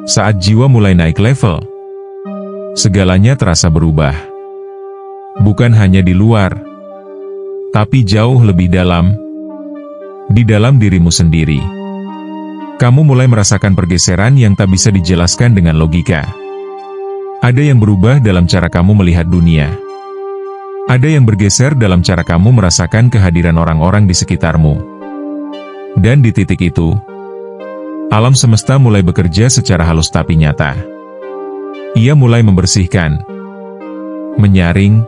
Saat jiwa mulai naik level, segalanya terasa berubah. Bukan hanya di luar, tapi jauh lebih dalam, di dalam dirimu sendiri. Kamu mulai merasakan pergeseran yang tak bisa dijelaskan dengan logika. Ada yang berubah dalam cara kamu melihat dunia. Ada yang bergeser dalam cara kamu merasakan kehadiran orang-orang di sekitarmu. Dan di titik itu, alam semesta mulai bekerja secara halus tapi nyata. Ia mulai membersihkan, menyaring,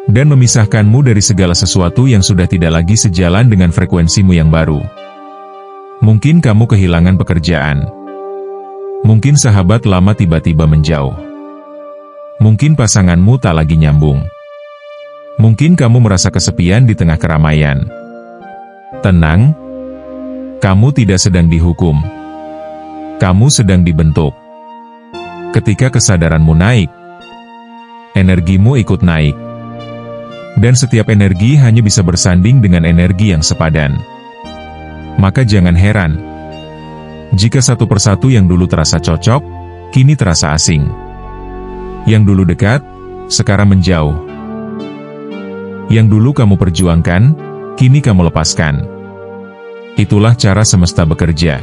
dan memisahkanmu dari segala sesuatu yang sudah tidak lagi sejalan dengan frekuensimu yang baru. Mungkin kamu kehilangan pekerjaan. Mungkin sahabat lama tiba-tiba menjauh. Mungkin pasanganmu tak lagi nyambung. Mungkin kamu merasa kesepian di tengah keramaian. Tenang, kamu tidak sedang dihukum. Kamu sedang dibentuk. Ketika kesadaranmu naik, energimu ikut naik. Dan setiap energi hanya bisa bersanding dengan energi yang sepadan. Maka jangan heran jika satu persatu yang dulu terasa cocok, kini terasa asing. Yang dulu dekat, sekarang menjauh. Yang dulu kamu perjuangkan, kini kamu lepaskan. Itulah cara semesta bekerja.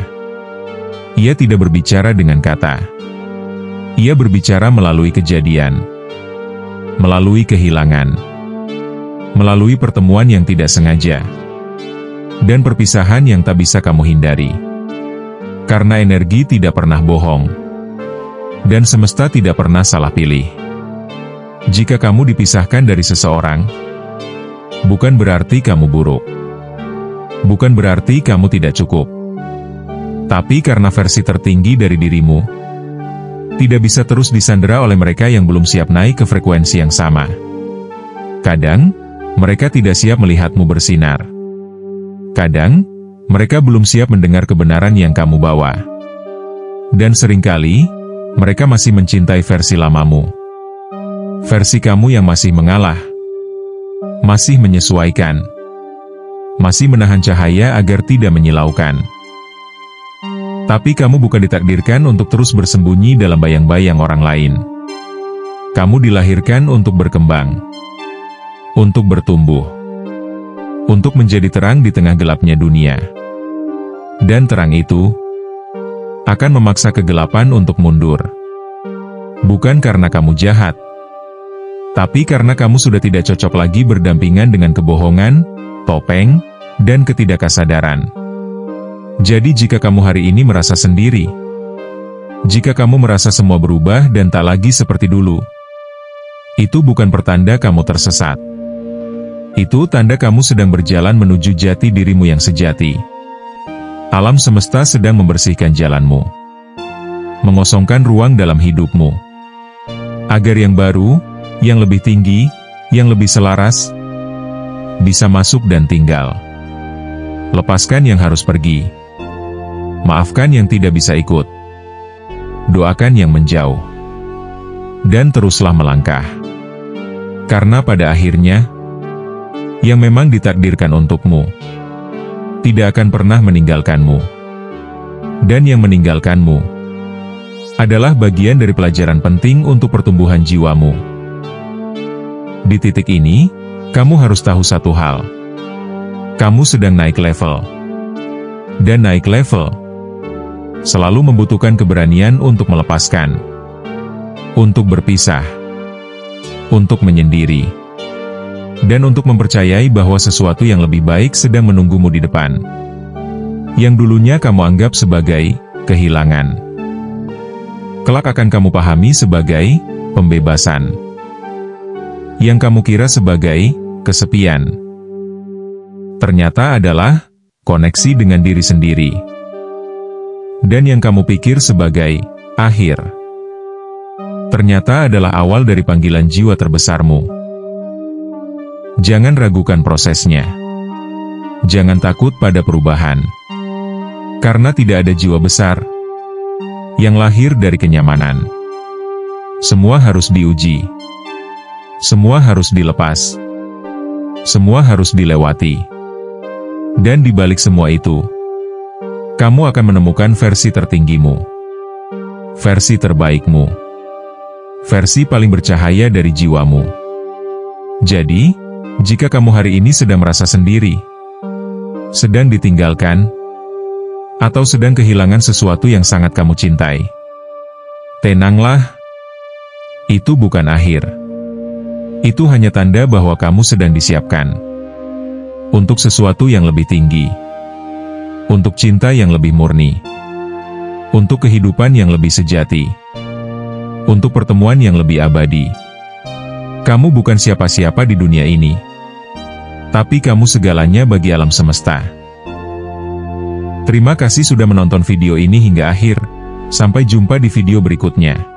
Ia tidak berbicara dengan kata. Ia berbicara melalui kejadian, melalui kehilangan, melalui pertemuan yang tidak sengaja, dan perpisahan yang tak bisa kamu hindari. Karena energi tidak pernah bohong, dan semesta tidak pernah salah pilih. Jika kamu dipisahkan dari seseorang, bukan berarti kamu buruk. Bukan berarti kamu tidak cukup. Tapi karena versi tertinggi dari dirimu tidak bisa terus disandera oleh mereka yang belum siap naik ke frekuensi yang sama. Kadang, mereka tidak siap melihatmu bersinar. Kadang, mereka belum siap mendengar kebenaran yang kamu bawa. Dan seringkali, mereka masih mencintai versi lamamu. Versi kamu yang masih mengalah. Masih menyesuaikan. Masih menahan cahaya agar tidak menyilaukan. Tapi kamu bukan ditakdirkan untuk terus bersembunyi dalam bayang-bayang orang lain. Kamu dilahirkan untuk berkembang, untuk bertumbuh, untuk menjadi terang di tengah gelapnya dunia. Dan terang itu akan memaksa kegelapan untuk mundur. Bukan karena kamu jahat, tapi karena kamu sudah tidak cocok lagi berdampingan dengan kebohongan, topeng, dan ketidakkasadaran. Jadi jika kamu hari ini merasa sendiri, jika kamu merasa semua berubah dan tak lagi seperti dulu, itu bukan pertanda kamu tersesat. Itu tanda kamu sedang berjalan menuju jati dirimu yang sejati. Alam semesta sedang membersihkan jalanmu, mengosongkan ruang dalam hidupmu, agar yang baru, yang lebih tinggi, yang lebih selaras, bisa masuk dan tinggal. Lepaskan yang harus pergi. Maafkan yang tidak bisa ikut. Doakan yang menjauh. Dan teruslah melangkah. Karena pada akhirnya, yang memang ditakdirkan untukmu, tidak akan pernah meninggalkanmu. Dan yang meninggalkanmu, adalah bagian dari pelajaran penting untuk pertumbuhan jiwamu. Di titik ini, kamu harus tahu satu hal. Kamu sedang naik level. Dan naik level selalu membutuhkan keberanian untuk melepaskan, untuk berpisah, untuk menyendiri, dan untuk mempercayai bahwa sesuatu yang lebih baik sedang menunggumu di depan. Yang dulunya kamu anggap sebagai kehilangan, kelak akan kamu pahami sebagai pembebasan. Yang kamu kira sebagai kesepian, ternyata adalah koneksi dengan diri sendiri. Dan yang kamu pikir sebagai akhir, ternyata adalah awal dari panggilan jiwa terbesarmu. Jangan ragukan prosesnya. Jangan takut pada perubahan. Karena tidak ada jiwa besar yang lahir dari kenyamanan. Semua harus diuji. Semua harus dilepas. Semua harus dilewati. Dan di balik semua itu, kamu akan menemukan versi tertinggimu. versi terbaikmu, versi paling bercahaya dari jiwamu. Jadi, jika kamu hari ini sedang merasa sendiri, sedang ditinggalkan, atau sedang kehilangan sesuatu yang sangat kamu cintai, tenanglah, itu bukan akhir. Itu hanya tanda bahwa kamu sedang disiapkan untuk sesuatu yang lebih tinggi, untuk cinta yang lebih murni, untuk kehidupan yang lebih sejati, untuk pertemuan yang lebih abadi. Kamu bukan siapa-siapa di dunia ini, tapi kamu segalanya bagi alam semesta. Terima kasih sudah menonton video ini hingga akhir. Sampai jumpa di video berikutnya.